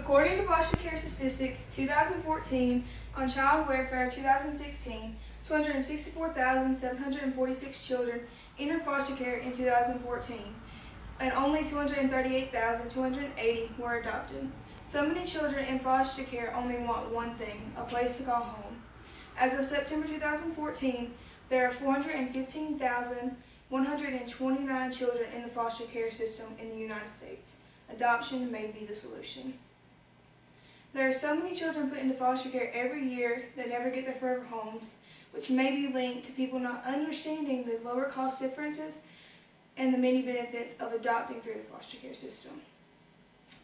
According to Foster Care Statistics 2014 on Child Welfare 2016, 264,746 children entered foster care in 2014, and only 238,280 were adopted. So many children in foster care only want one thing: a place to call home. As of September 2014, there are 415,129 children in the foster care system in the United States. Adoption may be the solution. There are so many children put into foster care every year that never get their forever homes, which may be linked to people not understanding the lower cost differences and the many benefits of adopting through the foster care system.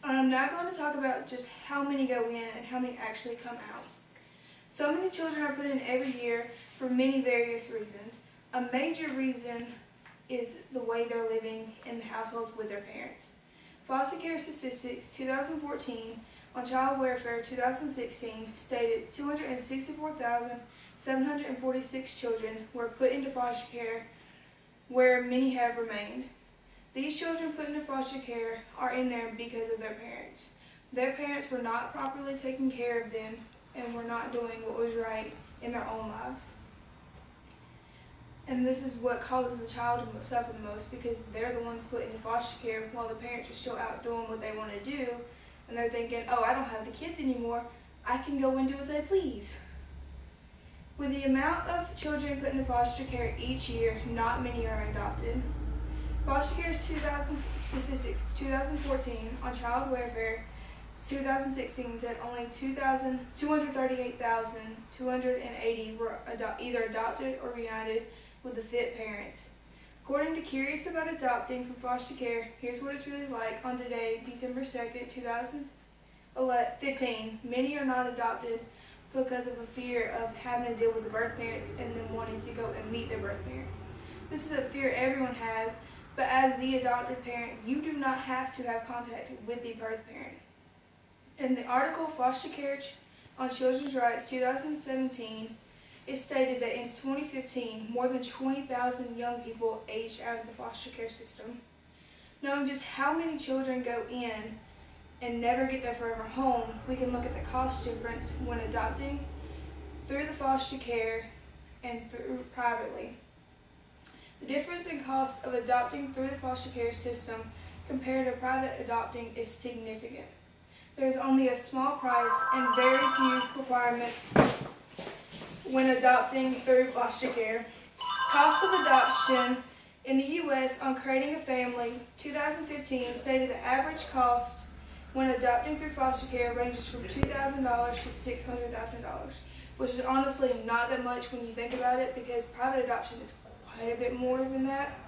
I'm now going to talk about just how many go in and how many actually come out. So many children are put in every year for many various reasons. A major reason is the way they're living in the households with their parents. Foster Care Statistics 2014 on Child Welfare 2016 stated 264,746 children were put into foster care, where many have remained. These children put into foster care are in there because of their parents. Their parents were not properly taking care of them and were not doing what was right in their own lives. And this is what causes the child to suffer the most, because they're the ones put into foster care while the parents are still out doing what they want to do, and they're thinking, oh, I don't have the kids anymore, I can go and do as I please. With the amount of children put into foster care each year, not many are adopted. Foster Care's Statistics 2014 on Child Welfare 2016 said only 238,280 were either adopted or reunited with the fit parents. According to Curious About Adopting from Foster Care, here's what it's really like on today, December 2nd, 2015. Many are not adopted because of a fear of having to deal with the birth parents and then wanting to go and meet their birth parent. This is a fear everyone has, but as the adopted parent, you do not have to have contact with the birth parent. In the article Foster Care on Children's Rights 2017, it stated that in 2015, more than 20,000 young people aged out of the foster care system. Knowing just how many children go in and never get their forever home, we can look at the cost difference when adopting through the foster care and through privately. The difference in cost of adopting through the foster care system compared to private adopting is significant. There is only a small price and very few requirements when adopting through foster care. Cost of adoption in the U.S. on creating a family 2015 stated the average cost when adopting through foster care ranges from $2,000 to $600,000, which is honestly not that much when you think about it, because private adoption is quite a bit more than that.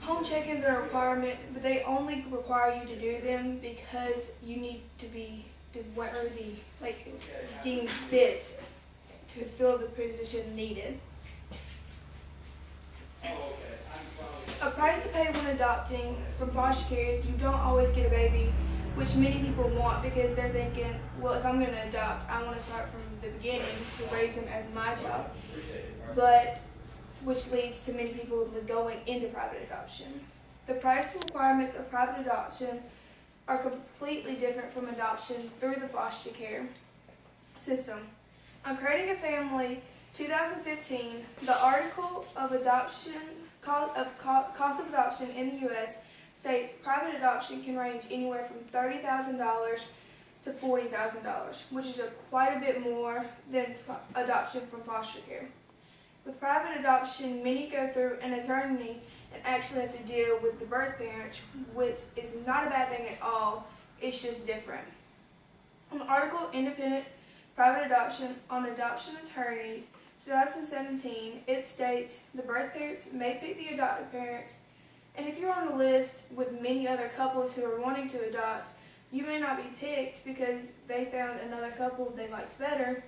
Home check-ins are a requirement, but they only require you to do them because you need to be deemed fit to fill the position needed. A price to pay when adopting from foster care is you don't always get a baby, which many people want because they're thinking, well, if I'm going to adopt, I want to start from the beginning to raise them as my child, which leads to many people going into private adoption. The price requirements of private adoption are completely different from adoption through the foster care system. On Creating a Family 2015, the article of cost of adoption in the U.S. states private adoption can range anywhere from $30,000 to $40,000, which is quite a bit more than adoption from foster care. With private adoption, many go through an attorney and actually have to deal with the birth parents, which is not a bad thing at all, it's just different. On the article Independent Private Adoption on Adoption Attorneys 2017, it states the birth parents may pick the adopted parents, and if you're on the list with many other couples who are wanting to adopt, you may not be picked because they found another couple they liked better,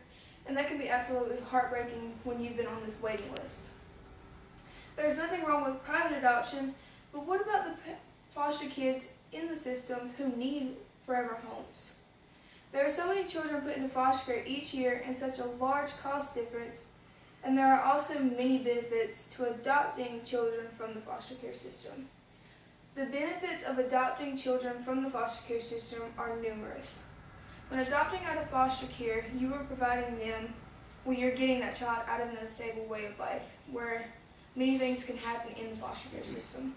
and that can be absolutely heartbreaking when you've been on this waiting list. There's nothing wrong with private adoption, but what about the foster kids in the system who need forever homes? There are so many children put into foster care each year and such a large cost difference, and there are also many benefits to adopting children from the foster care system. The benefits of adopting children from the foster care system are numerous. When adopting out of foster care, you are providing them when you're getting that child out of an unstable way of life, where many things can happen in the foster care system.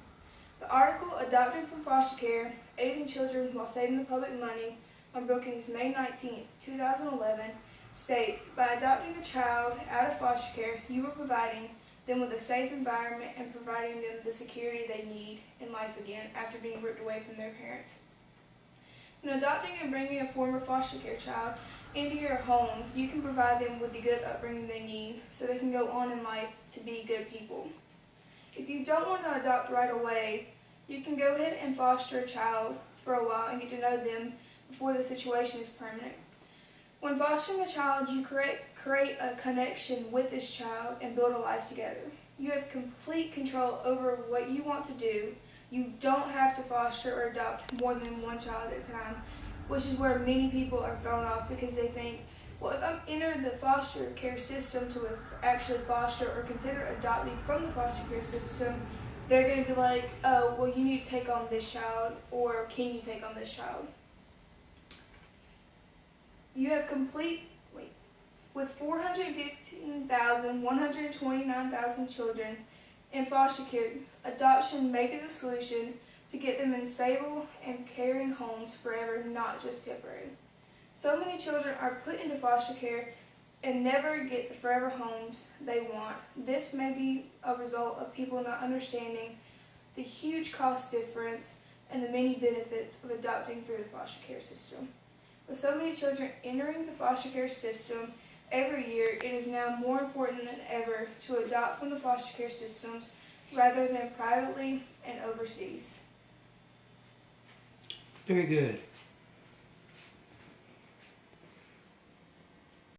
The article, Adopting from Foster Care, Aiding Children While Saving the Public Money, on Brookings, May 19, 2011, states, by adopting a child out of foster care, you are providing them with a safe environment and providing them the security they need in life again after being ripped away from their parents. In adopting and bringing a former foster care child into your home, you can provide them with the good upbringing they need so they can go on in life to be good people. If you don't want to adopt right away, you can go ahead and foster a child for a while and get to know them before the situation is permanent. When fostering a child, you create a connection with this child and build a life together. You have complete control over what you want to do. You don't have to foster or adopt more than one child at a time, which is where many people are thrown off because they think, well, if I'm entering the foster care system to actually foster or consider adopting from the foster care system, they're going to be like, oh, well, you need to take on this child, or can you take on this child? You have with 415,129,000 children in foster care, adoption may be the solution to get them in stable and caring homes forever, not just temporary. So many children are put into foster care and never get the forever homes they want. This may be a result of people not understanding the huge cost difference and the many benefits of adopting through the foster care system. With so many children entering the foster care system every year, it is now more important than ever to adopt from the foster care systems rather than privately and overseas. Very good.